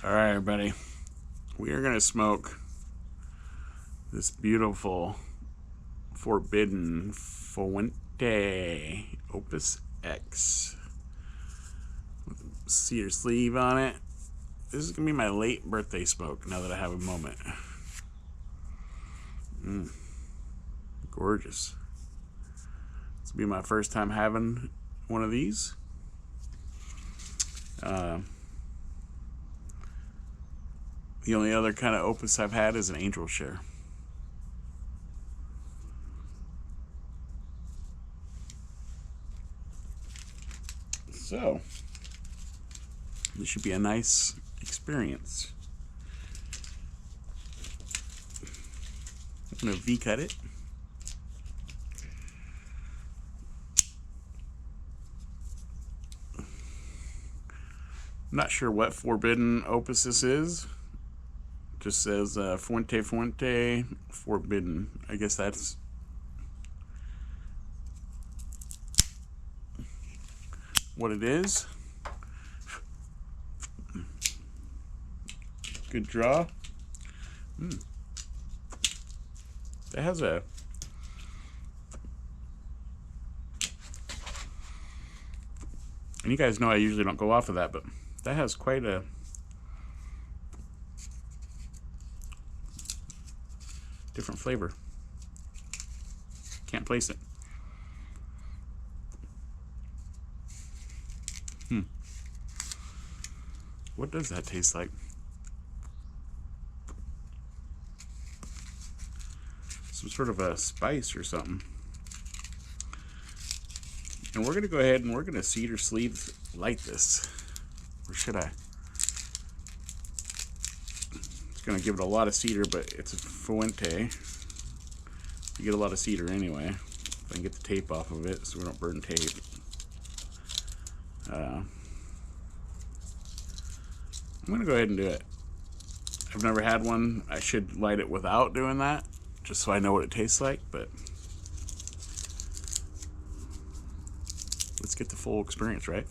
All right, everybody. We are going to smoke this beautiful Forbidden Fuente Opus X with a cedar sleeve on it. This is going to be my late birthday smoke now that I have a moment. Gorgeous. This will be my first time having one of these. The only other kind of Opus I've had is an Angel Share. So, this should be a nice experience. I'm going to V-cut it. I'm not sure what Forbidden Opus this is. Just says Fuente Forbidden. I guess that's what it is. Good draw. That has a and you guys know I usually don't go off of that, but that has quite a different flavor. Can't place it. What does that taste like? Some sort of a spice or something. And we're going to go ahead and we're going to cedar sleeve light this. Or should I? It's going to give it a lot of cedar, but it's a Fuente. You get a lot of cedar anyway. If I can get the tape off of it so we don't burn tape. I'm going to go ahead and do it. I've never had one. I should light it without doing that, just so I know what it tastes like, but let's get the full experience, right?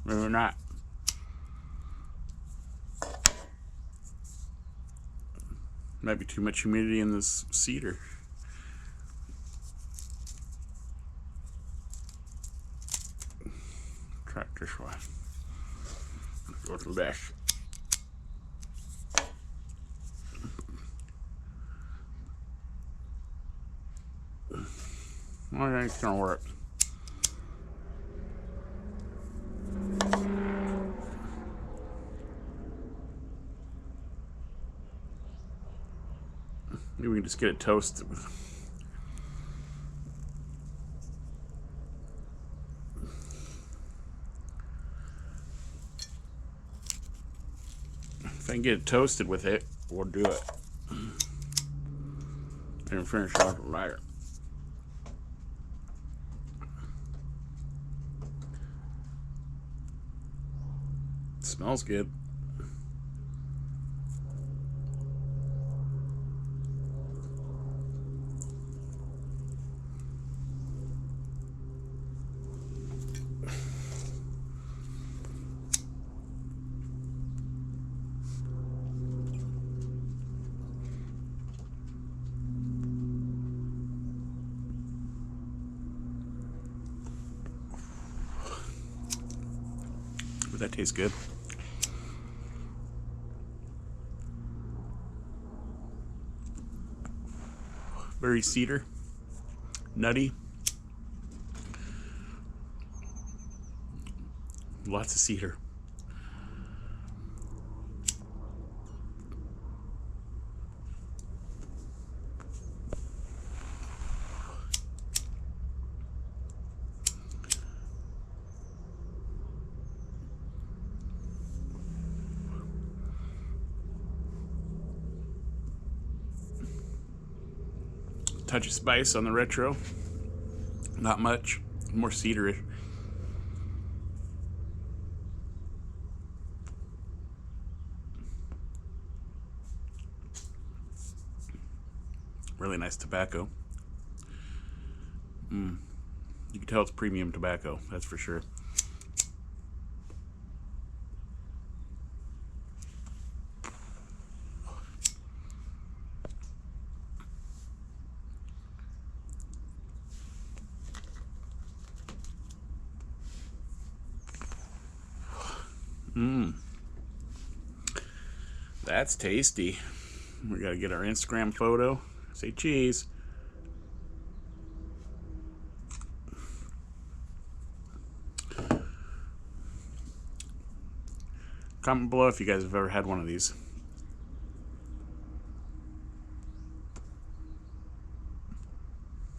Maybe not. Might be too much humidity in this cedar. Try it this way. Go to the back. I think it's gonna work. Maybe we can just get it toasted. If I can get it toasted with it, we'll do it. And finish off the lighter. It smells good. But that tastes good. Very cedar, nutty, lots of cedar. Touch of spice on the retro. Not much. More cedarish. Really nice tobacco. You can tell it's premium tobacco, that's for sure. That's tasty. We gotta get our Instagram photo. Say cheese. Comment below if you guys have ever had one of these.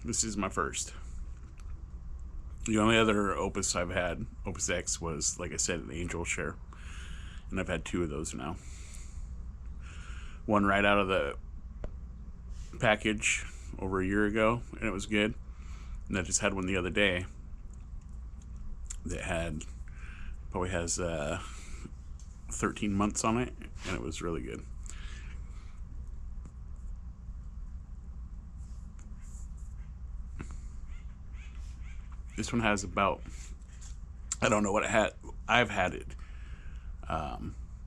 This is my first. The only other Opus I've had, Opus X, was, like I said, an Angel Share. And I've had 2 of those now. One right out of the package over a year ago, and it was good. And I just had one the other day that probably has 13 months on it, and it was really good. This one has about, I don't know what it had. I've had it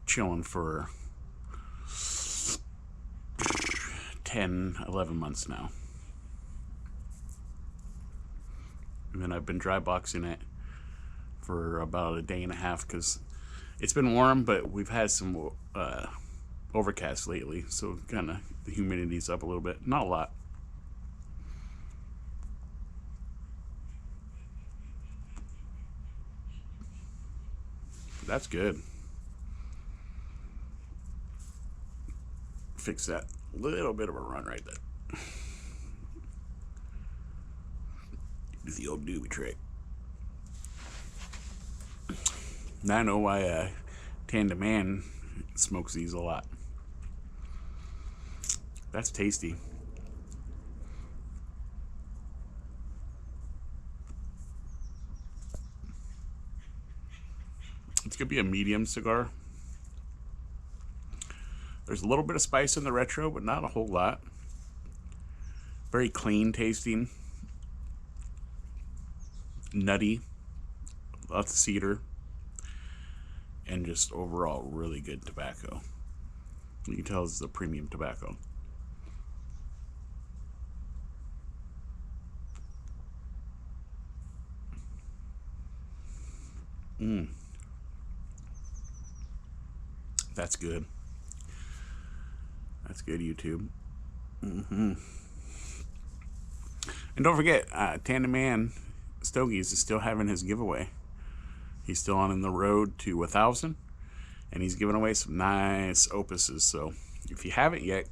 chilling for 10, 11 months now. And then I've been dry boxing it for about a day and a half because it's been warm, but we've had some overcast lately, so kind of the humidity's up a little bit. Not a lot. That's good. Fix that little bit of a run right there. Do the old doobie trick. Now I know why Tandem Man smokes these a lot. That's tasty. It's gonna be a medium cigar. There's a little bit of spice in the retro, but not a whole lot. Very clean tasting. Nutty. Lots of cedar. And just overall really good tobacco. You can tell it's a premium tobacco. That's good. That's good, YouTube. And don't forget, Tandem Man Stogies is still having his giveaway. He's still on the road to 1,000, and he's giving away some nice Opuses. So if you haven't yet,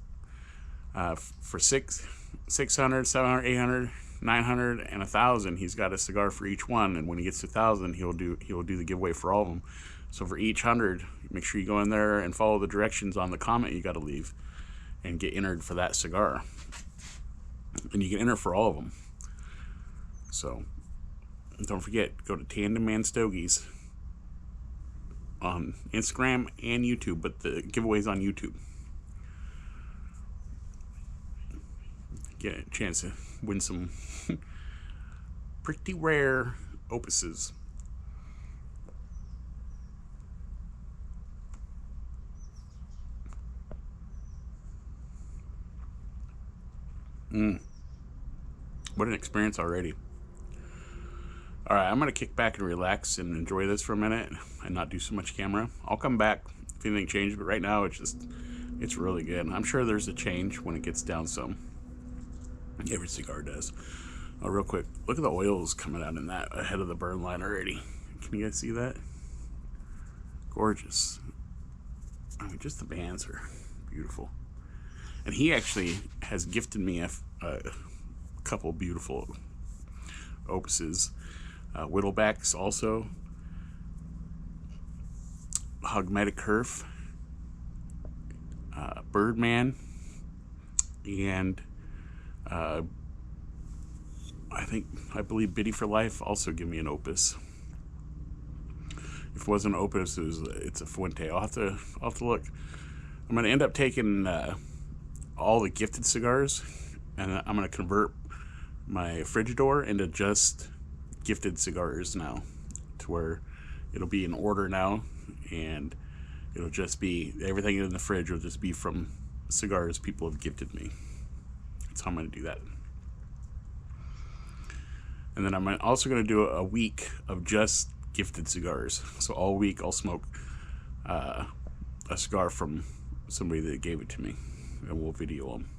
for 600, 700, 800, 900, and 1,000, he's got a cigar for each one. And when he gets to 1,000, he'll do the giveaway for all of them. So for each 100, make sure you go in there and follow the directions on the comment you got to leave, and get entered for that cigar. And you can enter for all of them. So don't forget, go to Tandem Man Stogies on Instagram and YouTube, but the giveaway's on YouTube. Get a chance to win some pretty rare Opuses. What an experience already. Alright, I'm going to kick back and relax and enjoy this for a minute and not do so much camera. I'll come back if anything changes, but right now it's really good. I'm sure there's a change when it gets down some. Every cigar does. Oh, real quick, look at the oils coming out in that ahead of the burn line already. Can you guys see that? Gorgeous. I mean, just the bands are beautiful. And he actually has gifted me a couple beautiful Opuses. Whittlebacks also. Hogmatic Kerf. Birdman. And I believe Biddy for Life also give me an Opus. If it wasn't an Opus, it's a Fuente. I'll have to look. I'm going to end up taking all the gifted cigars and I'm going to convert my Frigidor into just gifted cigars now, to where it'll be in order now, and it'll just be, everything in the fridge will just be from cigars people have gifted me. That's how I'm going to do that. And then I'm also going to do a week of just gifted cigars. So all week I'll smoke a cigar from somebody that gave it to me, and we'll video them.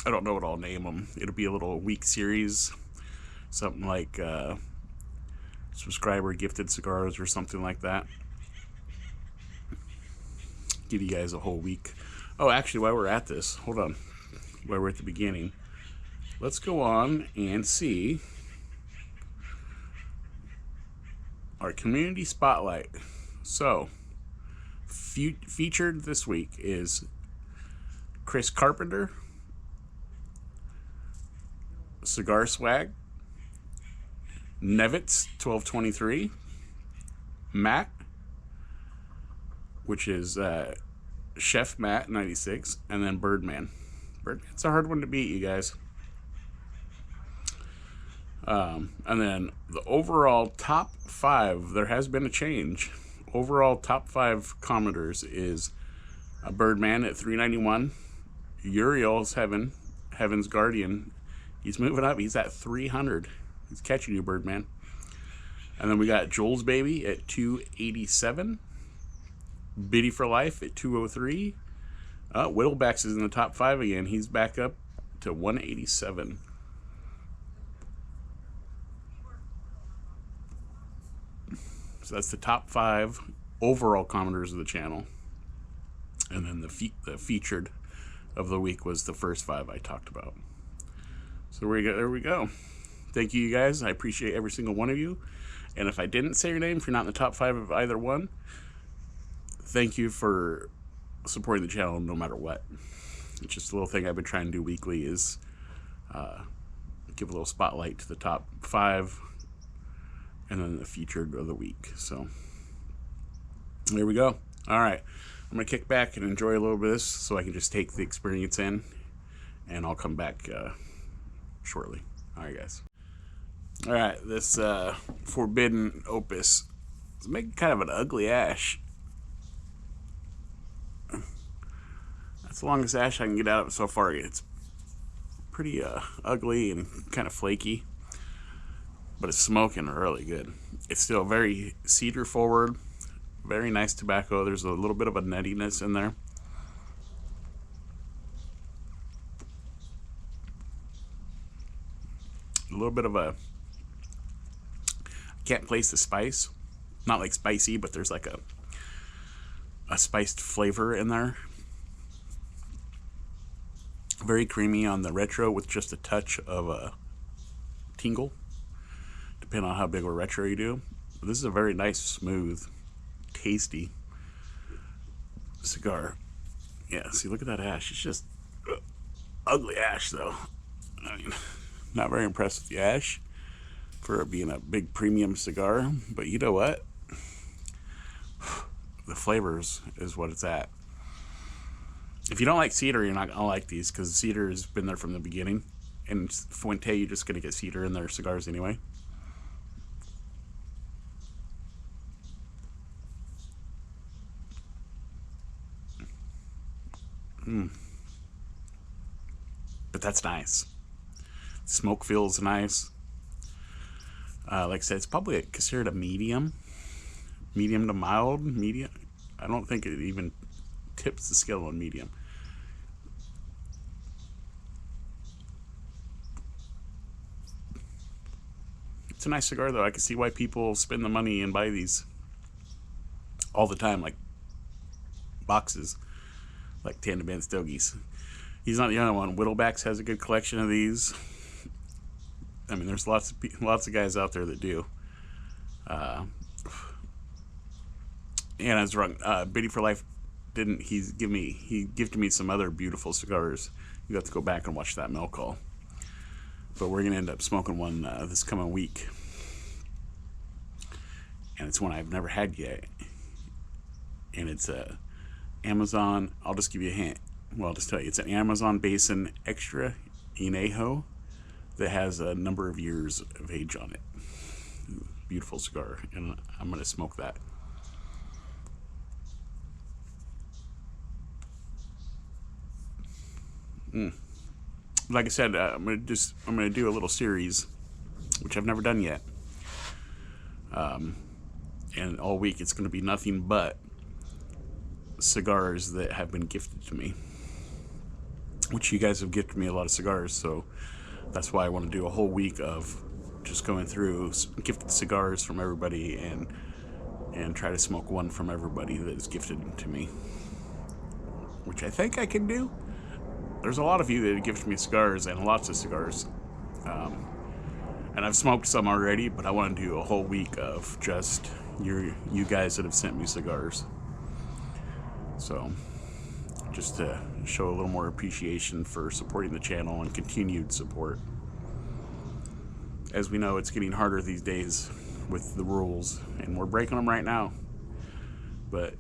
I don't know what I'll name them. It'll be a little week series, something like subscriber gifted cigars or something like that. Give you guys a whole week. Oh, actually, while we're at this, hold on. While we're at the beginning, let's go on and see our community spotlight. So, featured this week is Chris Carpenter, Cigar Swag, Nevitz 1223, Matt, which is Chef Matt 96, and then Birdman. Birdman's a hard one to beat, you guys. And then the overall top 5, there has been a change. Overall top 5 commenters is Birdman at 391, Uriel's Heaven's Guardian. He's moving up. He's at 300. He's catching you, Birdman. And then we got Joel's Baby at 287. Biddy for Life at 203. Whittlebacks is in the top 5 again. He's back up to 187. So that's the top 5 overall commenters of the channel. And then the featured of the week was the first 5 I talked about. So there we go. Thank you guys. I appreciate every single one of you. And if I didn't say your name, if you're not in the top 5 of either one, thank you for supporting the channel no matter what. It's just a little thing I've been trying to do weekly is give a little spotlight to the top 5 and then the featured of the week. So there we go. All right. I'm going to kick back and enjoy a little bit of this so I can just take the experience in, and I'll come back shortly. All right, guys. All right, this Forbidden Opus is making kind of an ugly ash. That's the longest ash I can get out of it so far. It's pretty ugly and kind of flaky, but it's smoking really good. It's still very cedar forward, very nice tobacco. There's a little bit of a nuttiness in there. A little bit of a, I can't place the spice, not like spicy, but there's like a spiced flavor in there. Very creamy on the retro with just a touch of a tingle, depending on how big of a retro you do. But this is a very nice, smooth, tasty cigar. Yeah, see, look at that ash. It's just ugly ash, though. I mean, not very impressed with the ash for it being a big premium cigar, but you know what? The flavors is what it's at. If you don't like cedar, you're not gonna like these, because cedar has been there from the beginning, and Fuente, you're just gonna get cedar in their cigars anyway. But that's nice. Smoke feels nice. Like I said, it's probably considered a medium to mild. Medium. I don't think it even tips the scale on medium. It's a nice cigar, though. I can see why people spend the money and buy these all the time, like boxes, like Tandem Band Stogies. He's not the only one. Whittlebacks has a good collection of these. I mean, there's lots of guys out there that do. And I was wrong. Biddy for Life didn't. He gifted me some other beautiful cigars. You have to go back and watch that mail call. But we're gonna end up smoking one this coming week, and it's one I've never had yet. and it's a Amazon. I'll just give you a hint. Well, I'll just tell you, it's an Amazon Basin Extra Añejo that has a number of years of age on it. Beautiful cigar, and I'm gonna smoke that. Like I said, I'm gonna do a little series, which I've never done yet. And all week it's gonna be nothing but cigars that have been gifted to me, which you guys have gifted me a lot of cigars, so that's why I want to do a whole week of just going through gifted cigars from everybody and try to smoke one from everybody that is gifted to me, which I think I can do. There's a lot of you that have gifted me cigars, and lots of cigars, and I've smoked some already, but I want to do a whole week of just you guys that have sent me cigars. So just to show a little more appreciation for supporting the channel and continued support. As we know, it's getting harder these days with the rules, and we're breaking them right now, but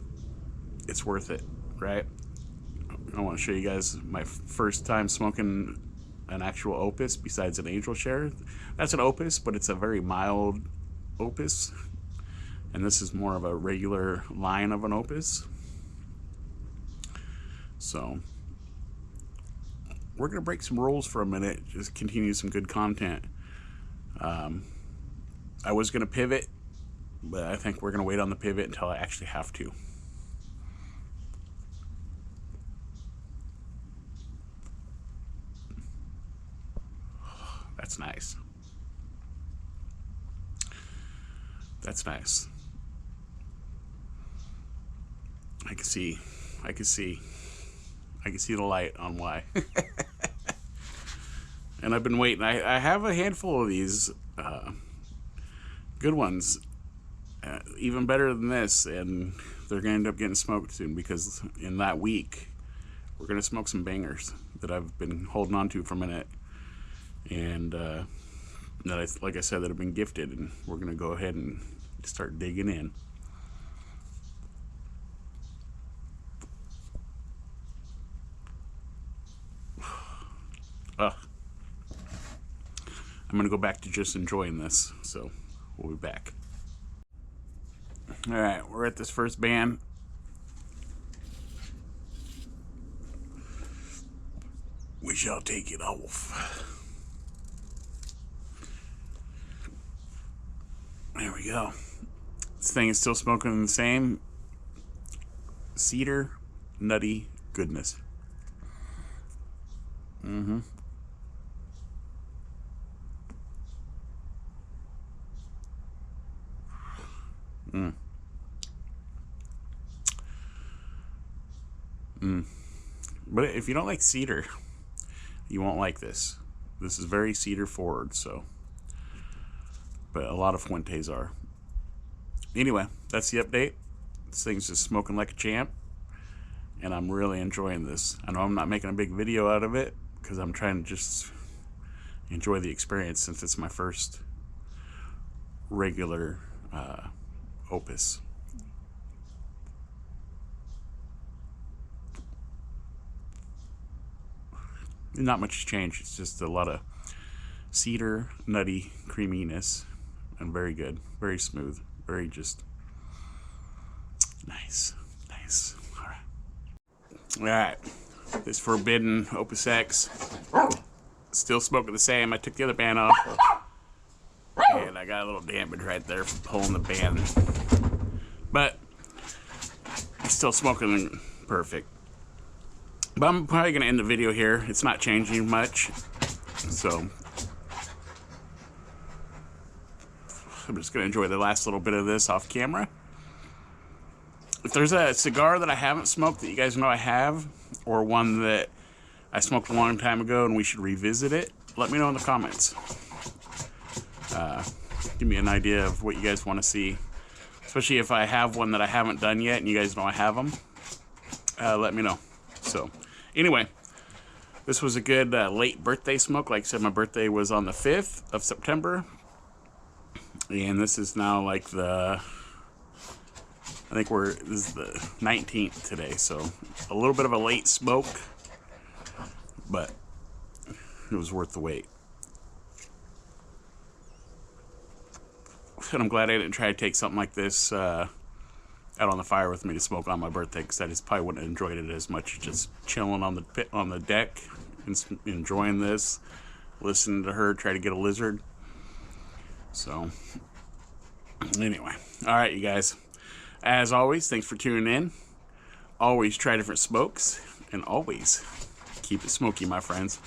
it's worth it, right? I want to show you guys my first time smoking an actual Opus besides an Angel Share. That's an Opus, but it's a very mild Opus, and this is more of a regular line of an Opus. So we're gonna break some rules for a minute, just continue some good content. I was gonna pivot, but I think we're gonna wait on the pivot until I actually have to. That's nice. That's nice. I can see the light on why. And I've been waiting. I have a handful of these good ones, even better than this, and they're gonna end up getting smoked soon, because in that week we're gonna smoke some bangers that I've been holding on to for a minute, and like I said, that have been gifted, and we're gonna go ahead and start digging in. I'm gonna go back to just enjoying this, so we'll be back. All right, we're at this first band. We shall take it off. There we go. This thing is still smoking the same cedar, nutty goodness. Mm-hmm. But if you don't like cedar, you won't like this. This is very cedar forward, so. But a lot of Fuentes are. Anyway, that's the update. This thing's just smoking like a champ, and I'm really enjoying this. I know I'm not making a big video out of it because I'm trying to just enjoy the experience, since it's my first regular Opus. Not much has changed. It's just a lot of cedar, nutty creaminess, and very good, very smooth, very just nice. All right, this Forbidden Opus X, still smoking the same. I took the other band off, and I got a little damage right there from pulling the band, but it's still smoking perfect. But I'm probably going to end the video here. It's not changing much, so I'm just going to enjoy the last little bit of this off camera. If there's a cigar that I haven't smoked that you guys know I have, or one that I smoked a long time ago and we should revisit it, let me know in the comments. Give me an idea of what you guys want to see, especially if I have one that I haven't done yet and you guys know I have them. Let me know. So anyway, this was a good late birthday smoke. Like I said, my birthday was on the 5th of September, and this is now like the I think this is the 19th today, so a little bit of a late smoke, but it was worth the wait. And I'm glad I didn't try to take something like this out on the fire with me to smoke on my birthday, because I just probably wouldn't have enjoyed it as much just chilling on the deck and enjoying this, listening to her try to get a lizard. So anyway, all right, you guys. As always, thanks for tuning in. Always try different smokes, and always keep it smoky, my friends.